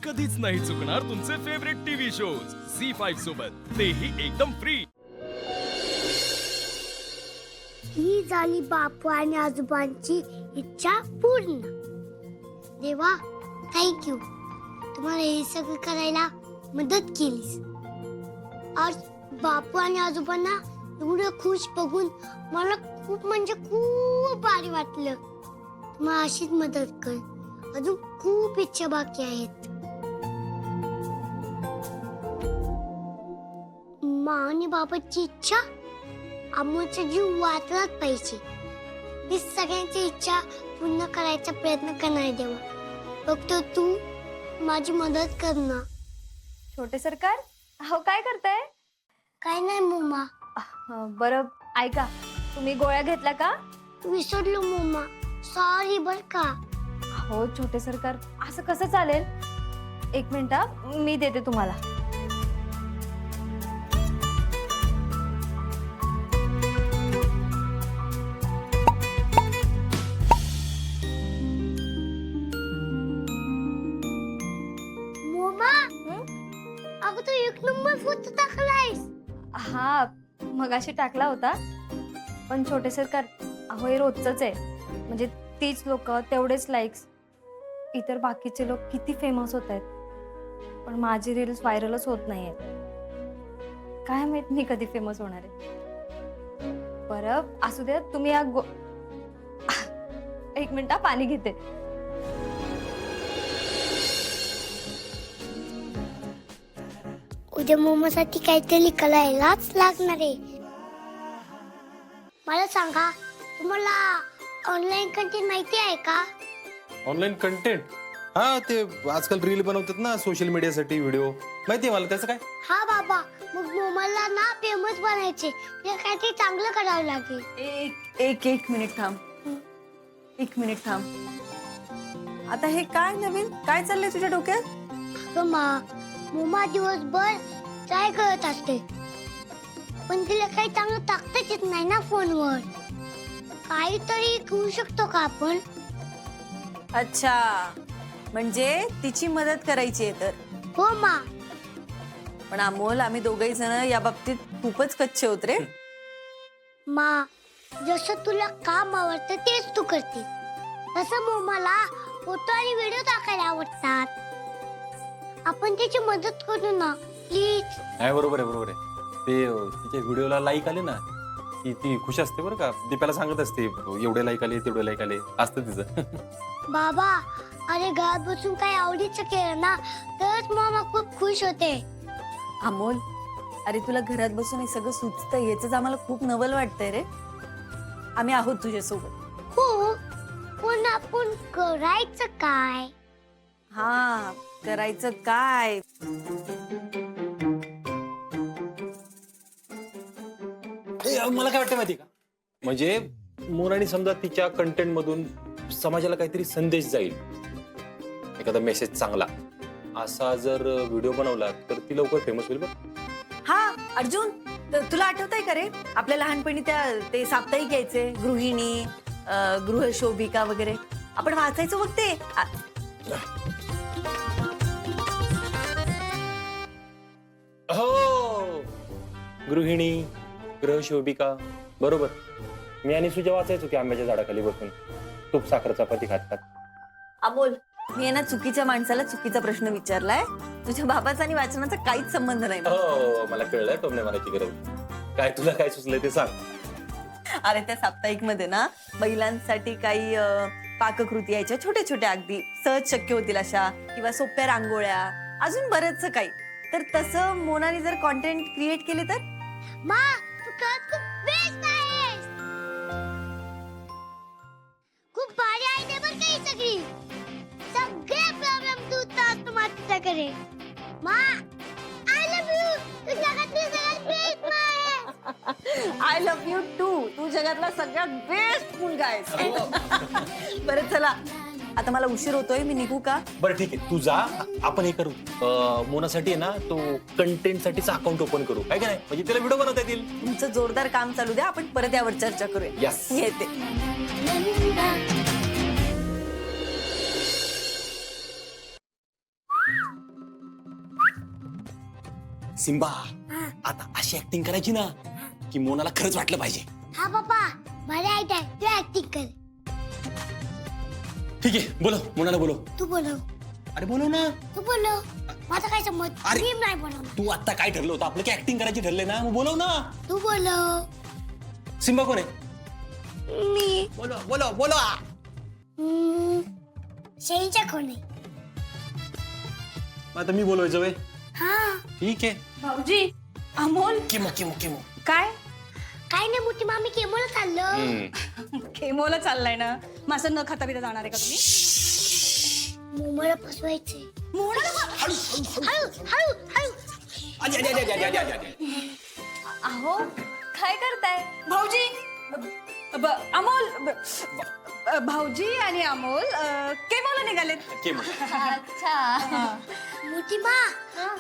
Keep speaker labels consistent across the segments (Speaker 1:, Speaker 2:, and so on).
Speaker 1: कधीच नाही चुकणार तुमचे फेवरेट टीव्ही शोज झी5 सोबत, तेही एकदम फ्री।
Speaker 2: ही झाली बापू आणि आजोबांची इच्छा पूर्ण। देवा, थँक्यू, तुम्हाला हे सगळं करायला मदत केलीस। आज बापू आणि आजोबांना एवढं खुश बघून मला खूप म्हणजे खूप भारी वाटलं। तुम्हाला अशीच मदत कर, अजून खूप इच्छा बाकी आहेत। मा आणि बाबाची इच्छा, अमोलचा जीव वाचलाच पाहिजे। ही सगळ्यांची इच्छा पूर्ण करायचा प्रयत्न करणार देवा, फक्त तू माझी मदत कर ना।
Speaker 3: छोटे सरकार, हो काय करताय?
Speaker 2: काय नाही मम्मा,
Speaker 3: बरं ऐका, तुम्ही गोळ्या घेतल्या का?
Speaker 2: विसरलो मम्मा, सॉरी बर का।
Speaker 3: हो छोटे सरकार, असं कसं चालेल? एक मिनिट हा, मी देते तुम्हाला।
Speaker 2: मम्मा, अगं तू एक नंबर फोटो टाकलायस।
Speaker 3: हा, मगाशी टाकला होता, पण छोटे सरकार, अहो हे रोजच आहे। म्हणजे तीच लोक, तेवढेच लाईक्स, इतर बाकीचे लोक किती फेमस होत आहेत, पण माझी रील्स व्हायरलच होत नाहीये। काय माहित मी कधी फेमस होणार आहे। बरं असू द्या, तुम्ही एक मिनिट हा, पाणी घेते।
Speaker 2: उद्या मम्मासाठी काहीतरी करायलाच लागणार आहे। मला सांगा, तुम्हाला ऑनलाईन कंटेंट माहिती आहे का?
Speaker 4: Online content? हा, ते आजकाल रील बनवतात ना सोशल मीडियासाठी, व्हिडिओ माहिती आहे मला। त्याचं काय?
Speaker 2: हा बाबा, मग मम्माला ना फेमस बनायचे, ते काहीतरी चांगलं करावं लागेल।
Speaker 5: एक मिनिट थांब, एक मिनिट थांब। आता हे काय नवीन काय चाललंय तुझ्या डोक्यात?
Speaker 2: अगं मम्मा दिवसभर ट्राय करत असते, पण तिला काही चांगलं टाकताच येत नाही ना फोनवर। काहीतरी करू शकतो का आपण?
Speaker 5: अच्छा, म्हणजे तिची मदत करायची आहे तर?
Speaker 2: हो मा।
Speaker 5: पण अमोल, आम्ही दोघही जण या बाबतीत खूपच कच्चे होत रे।
Speaker 2: मा, जसं तुला काम आवडतं तेच तू करते, तसं मम्माला फोटो आणि व्हिडिओ टाकायला आवडतात। आपण त्याची मदत करू ना प्लीज।
Speaker 4: नाही, बरोबर आहे, बरोबर आहे। ते तिच्या व्हिडिओला लाईक आले ना की ती खुश असते बरं का। दीपाला सांगत असते एवढे लाईक आले, तेवढे लाईक आले, असतं तिचं।
Speaker 2: बाबा, अरे घरात बसून काही आवडीचं केलं ना तरच मामा खूप खुश होते।
Speaker 5: अमोल, अरे तुला घरात बसून हे सगळं सुचतंय याच आम्हाला खूप नवल वाटतंय रे। आम्ही आहोत तुझ्या सोबत।
Speaker 2: हो, पण आपण करायचं काय?
Speaker 5: हा, करायचं काय?
Speaker 4: मला काय वाटतं माहिती का, म्हणजे मोनाने समजा तिच्या कंटेंट मधून समाजाला काहीतरी संदेश जाईल, एखादा मेसेज चांगला असा जर व्हिडिओ बनवला तर ती लवकर फेमस होईल बघ।
Speaker 5: हा अर्जुन, तुला आठवतंय का रे, आपल्या लहानपणी ते साप्ताहिक यायचे, गृहिणी, गृहशोभिका वगैरे, आपण वाचायचो बघ ते।
Speaker 4: हो, गृहिणी, गृहशोभिका, बरोबर। मी आणि सुजा वाचायचो की आंब्याच्या झाडाखाली बसून तूप साखर चपाती खात खात।
Speaker 5: अमोल, मी आहे ना चुकीच्या माणसाला चुकीचा प्रश्न विचारलाय। तुझ्या बाबाचा आणि वाचनाचा काहीच संबंध नाही।
Speaker 4: हो, मला कळलंय टोमणे मारायची गरज काय। तुला काय सुचलंय ते सांग।
Speaker 5: अरे त्या साप्ताहिक मध्ये ना महिलांसाठी काही पाककृती यायच्या, छोट्या छोट्या, अगदी सहज शक्य होतील अशा, किंवा सोप्या रांगोळ्या, अजून बरंच काही। तर तसं मोनाने जर कॉन्टेंट क्रिएट केले तर?
Speaker 2: मा, तू खरंच खूप बेस्ट आहेस। खूप भारी आयडिया बरं का ही सगळी। सगळे प्रॉब्लेम तू तास माझ्याकडे। मा, आय लव्ह यू, तू जगातली सगळ्यात बेस्ट मा आहेस।
Speaker 5: आय लव्ह यू टू, तू जगातला सगळ्यात बेस्ट मुलगा आहेस। बरं चला, आता मला उशीर होतोय, मी निघू का?
Speaker 4: बरं ठीक आहे, तू जा, आपण हे करू, मोनासाठी आहे ना तो कंटेंट साठीचा अकाउंट ओपन करू, काय की नाही, म्हणजे तिला व्हिडिओ बनवता येतील।
Speaker 5: तुमचं जोरदार काम चालू द्या, आपण परत यावर चर्चा करूया।
Speaker 4: Yes.
Speaker 5: येते।
Speaker 4: सिम्बा
Speaker 2: हा
Speaker 4: आता अशी ऍक्टिंग करायची ना की मोनाला खरंच वाटलं पाहिजे.
Speaker 2: हा पप्पा मला आयडिया आहे. तू ऍक्टिंग कर.
Speaker 4: ठीक आहे, बोलो मोनाला बोलो.
Speaker 2: तू बोलव.
Speaker 4: अरे बोलो ना.
Speaker 2: तू बोलव. माझं काय संमत.
Speaker 4: अरे.
Speaker 2: मी नाही बोलवणार.
Speaker 4: तू आता काय ठरलं होतं आपलं की ऍक्टिंग करायची ठरले ना, मग बोलव ना.
Speaker 2: तू बोलव.
Speaker 4: सिम्बा कोण आहे?
Speaker 2: मी
Speaker 4: बोलो बोलो बोलो.
Speaker 2: शेळीच्या कोणी.
Speaker 4: आता मी बोलवायचं वय.
Speaker 2: हा
Speaker 4: ठीक आहे.
Speaker 3: भाऊजी अमोल
Speaker 4: किमो किमो किमो.
Speaker 3: काय
Speaker 2: काय नाही मोठी मामी केमोला चाललं.
Speaker 5: खेमोला चाललाय ना, माझं न खाता बिता जाणार आहे का तुम्ही?
Speaker 2: मोमोला फसवायचे.
Speaker 5: मोनाला
Speaker 2: हळू हळू हळू.
Speaker 4: आजी, आजी, आजी, आजी, आजी, आजी, आजी.
Speaker 3: अहो काय करताय?
Speaker 5: भाऊजी अमोल भाऊजी आणि अमोल केमोला निघालेत.
Speaker 4: किमो.
Speaker 3: अच्छा.
Speaker 2: मोठी मा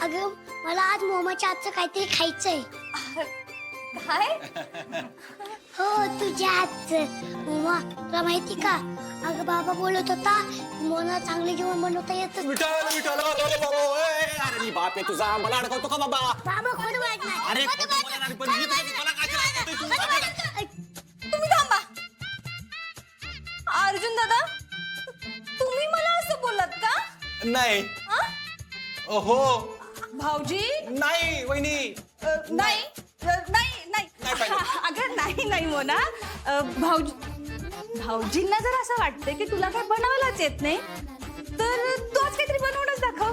Speaker 2: अगं मला आज मोमाच्या आजचं काहीतरी खायचंय.
Speaker 3: काय?
Speaker 2: हो तुझ्या हातचं. मोमा तुला माहिती का अगं बाबा बोलत होता मोना चांगलं जेवण बनवता येतं.
Speaker 4: विठाला, विठाला, अरे बाबा, ओय, अरे मी बाप आहे तुझा, मला अडकवतो का बाबा?
Speaker 2: बाबा खोटं बोलत नाही.
Speaker 4: अरे खोटं बोलणार नाही, पण मी तुझं- मला काय करायचं तू?
Speaker 5: तुम्ही थांबा. अर्जुन दादा, तुम्ही मला असं बोलत का?
Speaker 4: नाही.
Speaker 5: हा?
Speaker 4: हो.
Speaker 5: भाऊजी
Speaker 4: नाही वहिनी.
Speaker 5: नाही नाही नाही
Speaker 4: नाही पाहिजे.
Speaker 5: अगं नाही नाही मोना भाऊजींना जर असं वाटतंय की तुला काय बनवायलाच येत नाही तर तू आज काहीतरी बनवूनच दाखव.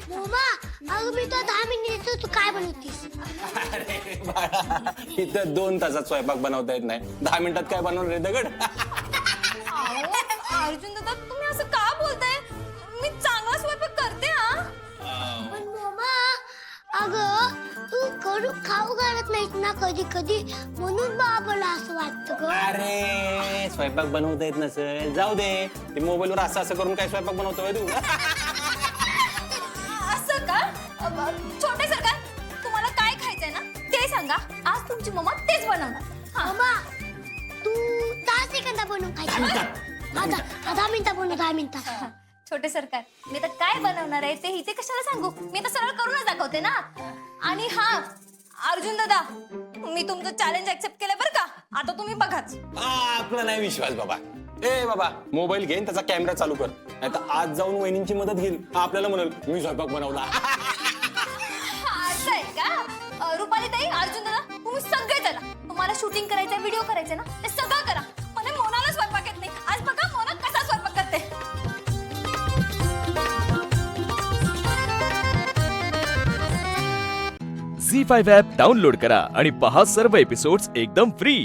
Speaker 2: मोमा अगं मी तो 10 मिनिट देतो. तू काय बनवतीस.
Speaker 4: अरे बाळा, इथं 2 तासात स्वयंपाक बनवता येत नाही, 10 मिनिटात काय बनवणार रे दगड?
Speaker 5: अर्जुन दादा तुम्ही असं का बोलताय? मी चांगला स्वयंपाक करते. हा
Speaker 2: पण मोमा अगं तू करू खाऊ घालत नाहीस ना कधी कधी म्हणून बाबाला असं वाटतं ग.
Speaker 4: अरे स्वयंपाक बनवता येत नसेल जाऊ दे, ते मोबाईलवर असं असं करून काय स्वयंपाक बनवतोय तू?
Speaker 3: असं का? छोटे सरकार तुम्हाला काय खायचंय ना ते सांगा. आज तुमची मम्मा तेच बनवणार.
Speaker 2: मोमा तू 10 सेकंदा बनवून खायचं. 10 मिनिटं बनव 10 मिनिटं.
Speaker 3: छोटे सरकार मी तर काय बनवणार आहे ते इथे कशाला सांगू. मी तर सरळ करूनच दाखवते ना. आणि हा अर्जुन दादा मी तुमचं चॅलेंज ऍक्सेप्ट केलंय बरं का. आता तुम्ही बघाच.
Speaker 4: आपला नाही विश्वास बाबा. ए बाबा मोबाईल घेईन त्याचा कॅमेरा चालू कर, नाही तर आज जाऊन वहिनींची मदत घेईल, आपल्याला म्हणेल मी स्वयंपाक बनवला.
Speaker 3: असं आहे का? रुपाली ताई अर्जुन दादा तुम्ही सगळे चला. तुम्हाला शूटिंग करायचं व्हिडिओ करायचे ना ते सगळं करा. पण मोनाला स्वयंपाक येत नाही. आज बघा मोना कसा स्वयंपाक करते.
Speaker 1: झी5 ॲप डाउनलोड करा आणि पहा सर्व एपिसोड्स एकदम फ्री.